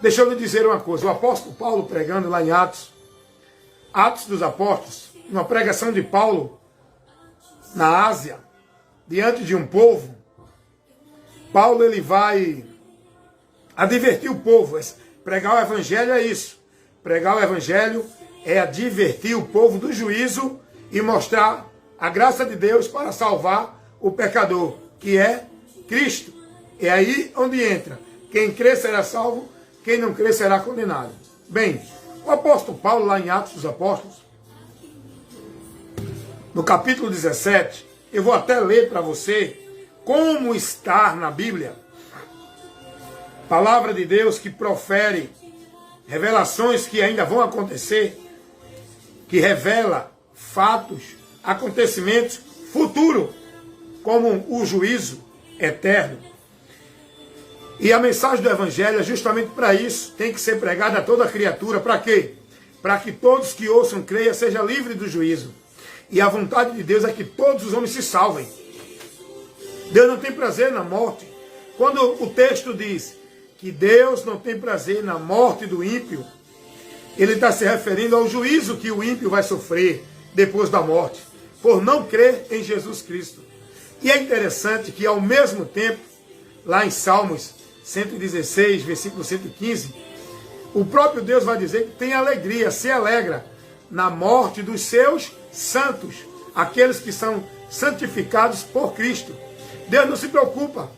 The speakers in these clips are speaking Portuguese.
Deixa eu lhe dizer uma coisa. O apóstolo Paulo pregando lá em Atos dos Apóstolos, uma pregação de Paulo na Ásia, diante de um povo, Paulo ele vai advertir o povo. Pregar o evangelho é isso. Pregar o evangelho é advertir o povo do juízo e mostrar a graça de Deus para salvar o pecador, que é Cristo. É aí onde entra. Quem crê será salvo, quem não crê será condenado. Bem, o apóstolo Paulo, lá em Atos dos Apóstolos, no capítulo 17, eu vou até ler para você como está na Bíblia. Palavra de Deus que profere revelações que ainda vão acontecer, que revela fatos, acontecimentos futuros, como o juízo eterno. E a mensagem do Evangelho é justamente para isso. Tem que ser pregada a toda criatura. Para quê? Para que todos que ouçam, creiam, seja livre do juízo. E a vontade de Deus é que todos os homens se salvem. Deus não tem prazer na morte. Quando o texto diz que Deus não tem prazer na morte do ímpio, ele está se referindo ao juízo que o ímpio vai sofrer depois da morte, por não crer em Jesus Cristo. E é interessante que, ao mesmo tempo, lá em Salmos 116, versículo 115, o próprio Deus vai dizer que tem alegria, se alegra na morte dos seus santos, aqueles que são santificados por Cristo. Deus não se preocupa.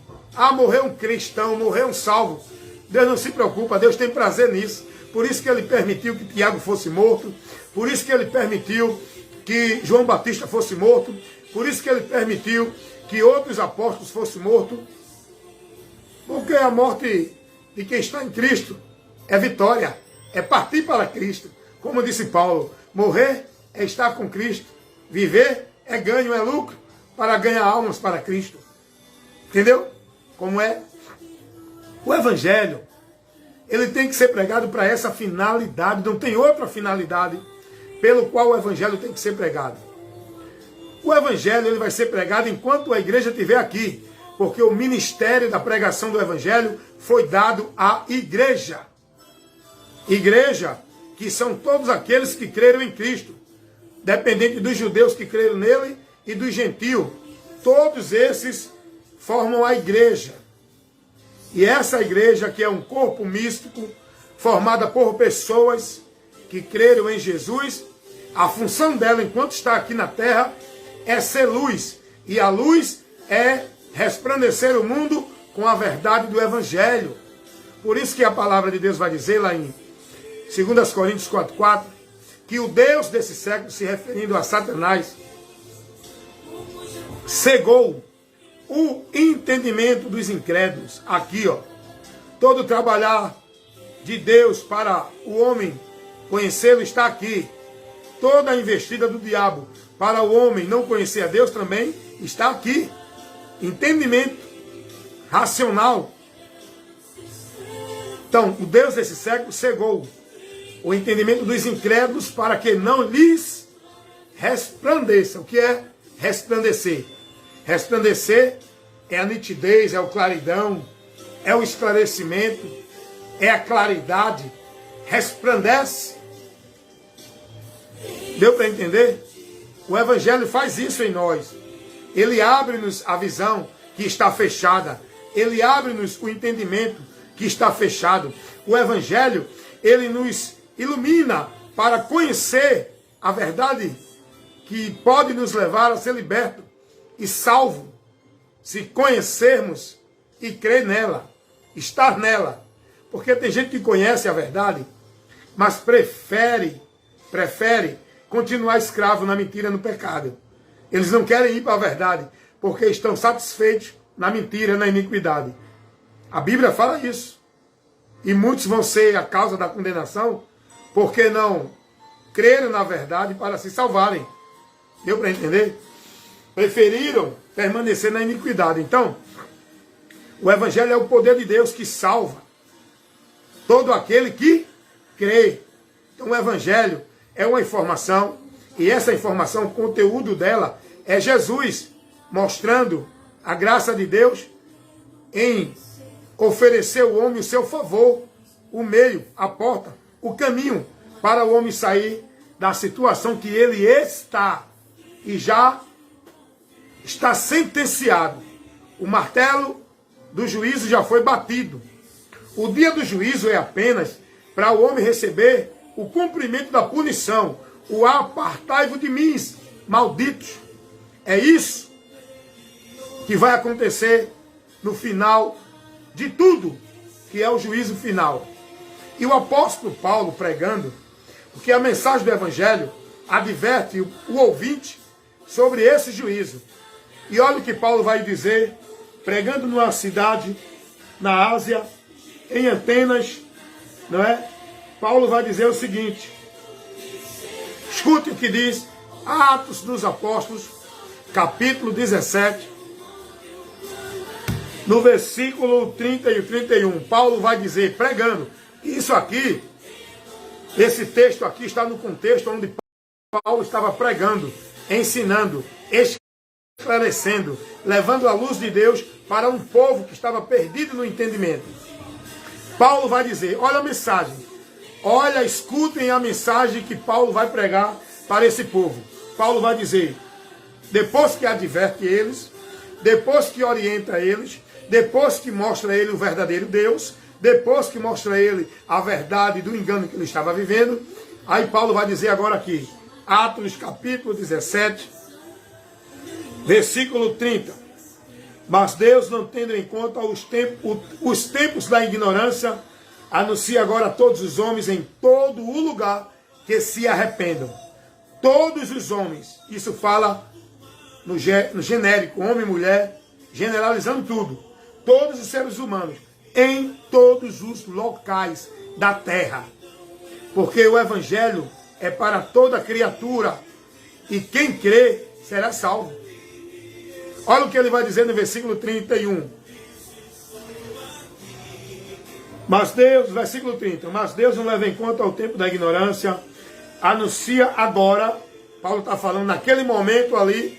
Morreu um cristão, morreu um salvo. Deus não se preocupa, Deus tem prazer nisso. Por isso que ele permitiu que Tiago fosse morto, por isso que ele permitiu que João Batista fosse morto, por isso que ele permitiu que outros apóstolos fossem mortos. Porque a morte de quem está em Cristo é vitória, é partir para Cristo. Como disse Paulo, morrer é estar com Cristo, viver é ganho, é lucro, para ganhar almas para Cristo. Entendeu? Como é? O Evangelho, ele tem que ser pregado para essa finalidade, não tem outra finalidade pelo qual o Evangelho tem que ser pregado. O Evangelho ele vai ser pregado enquanto a igreja estiver aqui, porque o ministério da pregação do Evangelho foi dado à igreja. Igreja, que são todos aqueles que creram em Cristo, dependente dos judeus que creram nele e dos gentios. Todos esses formam a igreja. E essa igreja, que é um corpo místico, formada por pessoas que creram em Jesus, a função dela, enquanto está aqui na terra, é ser luz. E a luz é resplandecer o mundo com a verdade do Evangelho. Por isso que a palavra de Deus vai dizer lá em 2 Coríntios 4,4, que o Deus desse século, se referindo a Satanás, cegou o entendimento dos incrédulos. Aqui, ó, todo trabalhar de Deus para o homem conhecê-lo está aqui. Toda a investida do diabo para o homem não conhecer a Deus também está aqui. Entendimento racional. Então, o Deus desse século cegou o entendimento dos incrédulos para que não lhes resplandeça. O que é resplandecer? Resplandecer é a nitidez, é o claridão, é o esclarecimento, é a claridade. Resplandece. Deu para entender? O Evangelho faz isso em nós. Ele abre-nos a visão que está fechada. Ele abre-nos o entendimento que está fechado. O Evangelho, ele nos ilumina para conhecer a verdade que pode nos levar a ser liberto e salvo, se conhecermos e crer nela, estar nela. Porque tem gente que conhece a verdade, mas prefere continuar escravo na mentira, no pecado. Eles não querem ir para a verdade, porque estão satisfeitos na mentira, na iniquidade. A Bíblia fala isso. E muitos vão ser a causa da condenação, porque não creram na verdade para se salvarem. Deu para entender? Preferiram permanecer na iniquidade. Então, o Evangelho é o poder de Deus que salva todo aquele que crê. Então, o Evangelho é uma informação, e essa informação, o conteúdo dela é Jesus mostrando a graça de Deus em oferecer ao homem o seu favor, o meio, a porta, o caminho para o homem sair da situação que ele está e já está sentenciado. O martelo do juízo já foi batido. O dia do juízo é apenas para o homem receber o cumprimento da punição. O apartai-vos de mim, malditos. É isso que vai acontecer no final de tudo, que é o juízo final. E o apóstolo Paulo pregando, porque a mensagem do Evangelho adverte o ouvinte sobre esse juízo. E olha o que Paulo vai dizer, pregando numa cidade na Ásia, em Atenas, não é? Paulo vai dizer o seguinte, escute o que diz Atos dos Apóstolos, capítulo 17, no versículo 30 e 31, Paulo vai dizer, pregando, isso aqui, esse texto aqui está no contexto onde Paulo estava pregando, ensinando, esclarecendo, levando a luz de Deus para um povo que estava perdido no entendimento. Paulo vai dizer, olha a mensagem, olha, escutem a mensagem que Paulo vai pregar para esse povo. Paulo vai dizer, depois que adverte eles, depois que orienta eles, depois que mostra a ele o verdadeiro Deus, depois que mostra a ele a verdade do engano que ele estava vivendo, aí Paulo vai dizer agora aqui, Atos capítulo 17, versículo 30. Mas Deus, não tendo em conta os tempos da ignorância, anuncia agora a todos os homens em todo o lugar que se arrependam. Todos os homens, isso fala no genérico, homem e mulher, generalizando tudo. Todos os seres humanos, em todos os locais da terra. Porque o Evangelho é para toda criatura, e quem crê será salvo. Olha o que ele vai dizer no versículo 31. Mas Deus, versículo 30, mas Deus não leva em conta o tempo da ignorância, anuncia agora, Paulo está falando naquele momento ali,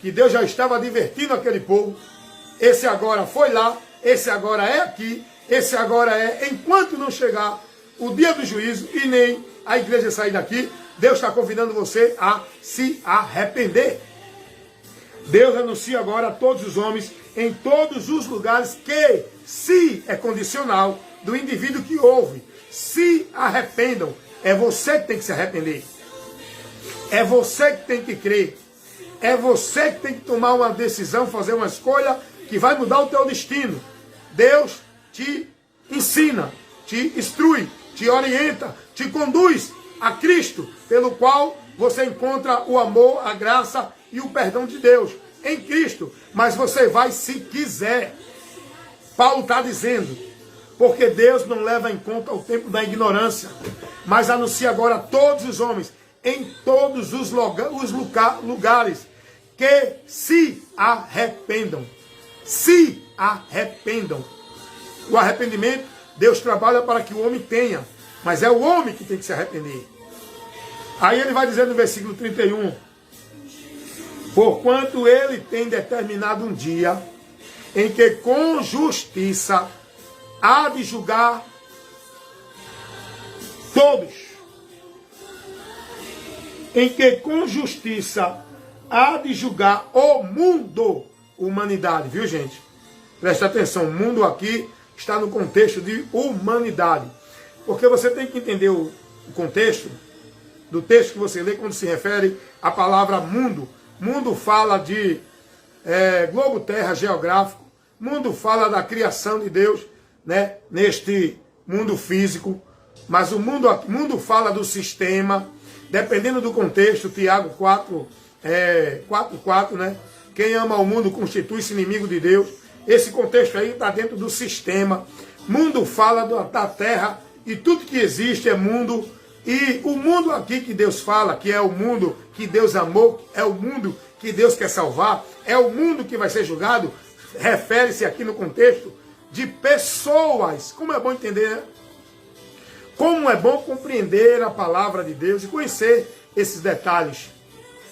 que Deus já estava advertindo aquele povo, esse agora foi lá, esse agora é aqui, esse agora é, enquanto não chegar o dia do juízo e nem a igreja sair daqui, Deus está convidando você a se arrepender. Deus anuncia agora a todos os homens, em todos os lugares, que se é condicional do indivíduo que ouve, se arrependam. É você que tem que se arrepender. É você que tem que crer. É você que tem que tomar uma decisão, fazer uma escolha que vai mudar o teu destino. Deus te ensina, te instrui, te orienta, te conduz a Cristo, pelo qual você encontra o amor, a graça e o perdão de Deus em Cristo. Mas você vai se quiser. Paulo está dizendo, porque Deus não leva em conta o tempo da ignorância, mas anuncia agora a todos os homens, em todos os lugares, que se arrependam. Se arrependam. O arrependimento, Deus trabalha para que o homem tenha, mas é o homem que tem que se arrepender. Aí ele vai dizer no versículo 31, porquanto ele tem determinado um dia em que com justiça há de julgar todos. Em que com justiça há de julgar o mundo, humanidade, viu gente? Presta atenção, o mundo aqui está no contexto de humanidade. Porque você tem que entender o contexto do texto que você lê quando se refere à palavra mundo. Mundo fala de globo terra geográfico. Mundo fala da criação de Deus, né, neste mundo físico. Mas o mundo fala do sistema. Dependendo do contexto, Tiago 4:4, né? Quem ama o mundo constitui-se inimigo de Deus. Esse contexto aí está dentro do sistema. Mundo fala da terra e tudo que existe é mundo. E o mundo aqui que Deus fala, que é o mundo que Deus amou, é o mundo que Deus quer salvar, é o mundo que vai ser julgado, refere-se aqui no contexto de pessoas. Como é bom entender, né? Como é bom compreender a palavra de Deus e conhecer esses detalhes.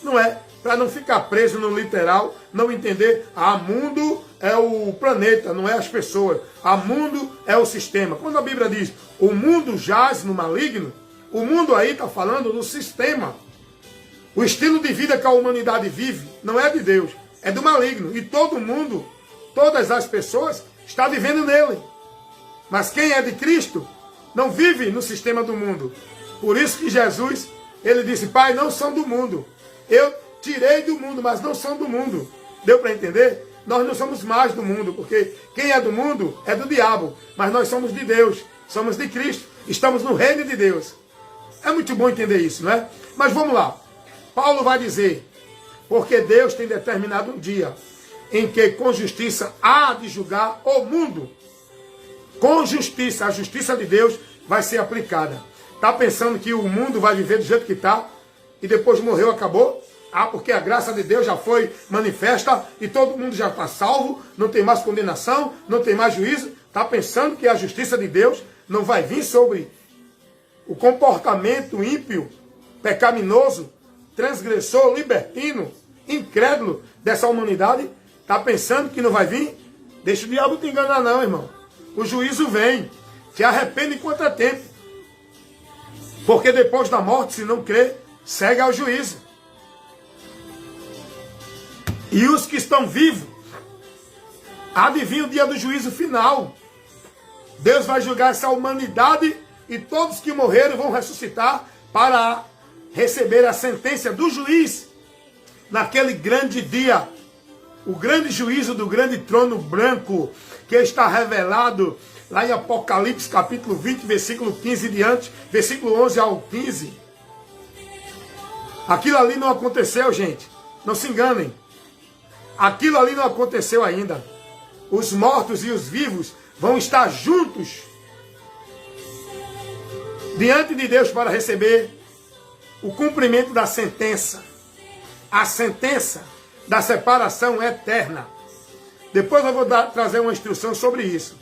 Não é? Para não ficar preso no literal, não entender, mundo é o planeta, não é as pessoas. O mundo é o sistema. Quando a Bíblia diz o mundo jaz no maligno, o mundo aí está falando do sistema. O estilo de vida que a humanidade vive não é de Deus, é do maligno. E todo mundo, todas as pessoas, está vivendo nele. Mas quem é de Cristo não vive no sistema do mundo. Por isso que Jesus, ele disse, Pai, não são do mundo. Eu tirei do mundo, mas não são do mundo. Deu para entender? Nós não somos mais do mundo, porque quem é do mundo é do diabo. Mas nós somos de Deus, somos de Cristo, estamos no reino de Deus. É muito bom entender isso, não é? Mas vamos lá. Paulo vai dizer, porque Deus tem determinado um dia em que com justiça há de julgar o mundo. Com justiça, a justiça de Deus vai ser aplicada. Está pensando que o mundo vai viver do jeito que está e depois morreu, acabou? Ah, porque a graça de Deus já foi manifesta e todo mundo já está salvo, não tem mais condenação, não tem mais juízo. Está pensando que a justiça de Deus não vai vir sobre o comportamento ímpio, pecaminoso, transgressor, libertino, incrédulo dessa humanidade? Está pensando que não vai vir? Deixa o diabo te enganar não, irmão. O juízo vem. Se arrepende enquanto é tempo. Porque depois da morte, se não crer, segue ao juízo. E os que estão vivos, adivinha o dia do juízo final. Deus vai julgar essa humanidade e todos que morreram vão ressuscitar para receber a sentença do juiz naquele grande dia. O grande juízo do grande trono branco que está revelado lá em Apocalipse capítulo 20, versículo 15 e diante, versículo 11 ao 15. Aquilo ali não aconteceu, gente. Não se enganem. Aquilo ali não aconteceu ainda. Os mortos e os vivos vão estar juntos diante de Deus para receber o cumprimento da sentença. A sentença da separação eterna. Depois eu vou trazer uma instrução sobre isso.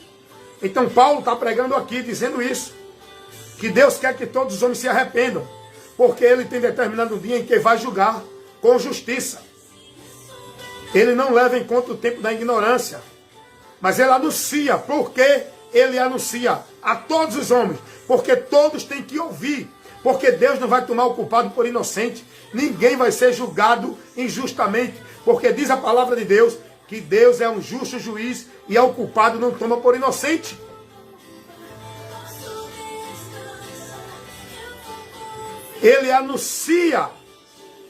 Então Paulo está pregando aqui, dizendo isso. Que Deus quer que todos os homens se arrependam. Porque Ele tem determinado um dia em que vai julgar com justiça. Ele não leva em conta o tempo da ignorância. Mas Ele anuncia. Por que Ele anuncia? A todos os homens. Porque todos têm que ouvir. Porque Deus não vai tomar o culpado por inocente. Ninguém vai ser julgado injustamente. Porque diz a palavra de Deus que Deus é um justo juiz e ao culpado não toma por inocente. Ele anuncia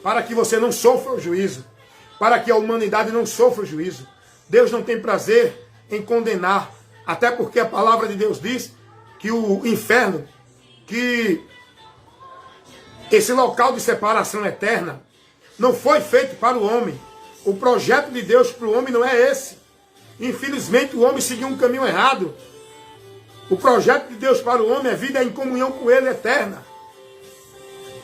para que você não sofra o juízo. Para que a humanidade não sofra o juízo. Deus não tem prazer em condenar. Até porque a palavra de Deus diz que o inferno, que esse local de separação eterna, não foi feito para o homem. O projeto de Deus para o homem não é esse. Infelizmente o homem seguiu um caminho errado. O projeto de Deus para o homem é vida em comunhão com Ele eterna.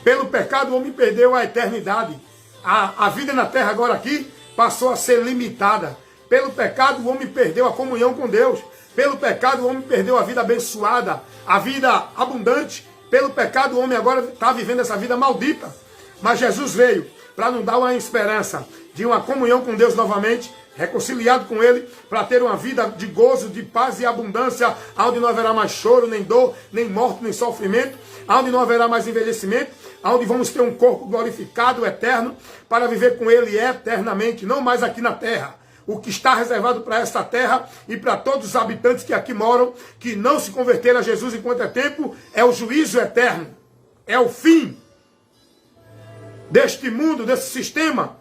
Pelo pecado o homem perdeu a eternidade. A vida na terra agora aqui passou a ser limitada. Pelo pecado o homem perdeu a comunhão com Deus. Pelo pecado o homem perdeu a vida abençoada, a vida abundante. Pelo pecado o homem agora está vivendo essa vida maldita. Mas Jesus veio para nos dar uma esperança de uma comunhão com Deus novamente, reconciliado com Ele, para ter uma vida de gozo, de paz e abundância, onde não haverá mais choro, nem dor, nem morte, nem sofrimento, onde não haverá mais envelhecimento, onde vamos ter um corpo glorificado, eterno, para viver com Ele eternamente, não mais aqui na terra. O que está reservado para esta terra e para todos os habitantes que aqui moram, que não se converteram a Jesus enquanto é tempo, é o juízo eterno, é o fim deste mundo, desse sistema,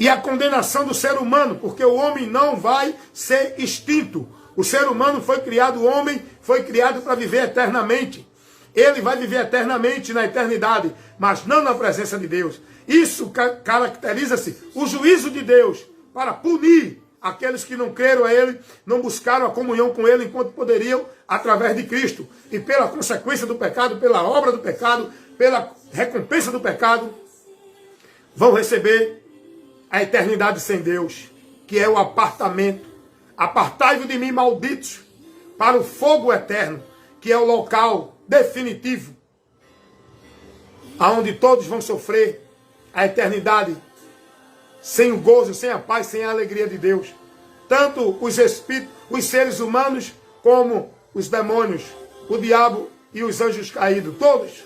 e a condenação do ser humano, porque o homem não vai ser extinto. O ser humano foi criado, o homem foi criado para viver eternamente. Ele vai viver eternamente na eternidade, mas não na presença de Deus. Isso caracteriza-se o juízo de Deus para punir aqueles que não creram a Ele, não buscaram a comunhão com Ele enquanto poderiam, através de Cristo. E pela consequência do pecado, pela obra do pecado, pela recompensa do pecado, vão receber a eternidade sem Deus, que é o apartamento. Apartai-vos de mim, malditos, para o fogo eterno, que é o local definitivo, aonde todos vão sofrer a eternidade, sem o gozo, sem a paz, sem a alegria de Deus. tanto os espíritos, os seres humanos, como os demônios, o diabo e os anjos caídos, todos.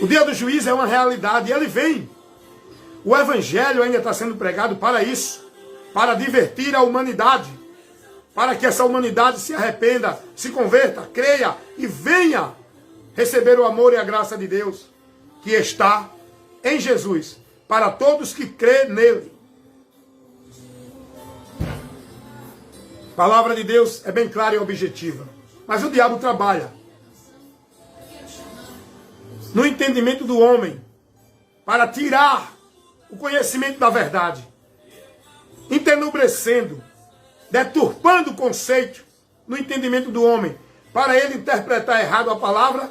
O dia do juízo é uma realidade e ele vem. O evangelho ainda está sendo pregado para isso, para divertir a humanidade, para que essa humanidade se arrependa, se converta, creia e venha receber o amor e a graça de Deus que está em Jesus, para todos que crê nele. A palavra de Deus é bem clara e objetiva, mas o diabo trabalha no entendimento do homem para tirar o conhecimento da verdade, entenebrecendo, deturpando o conceito no entendimento do homem, para ele interpretar errado a palavra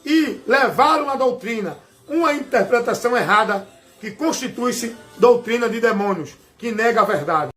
e levar uma doutrina, uma interpretação errada que constitui-se doutrina de demônios, que nega a verdade.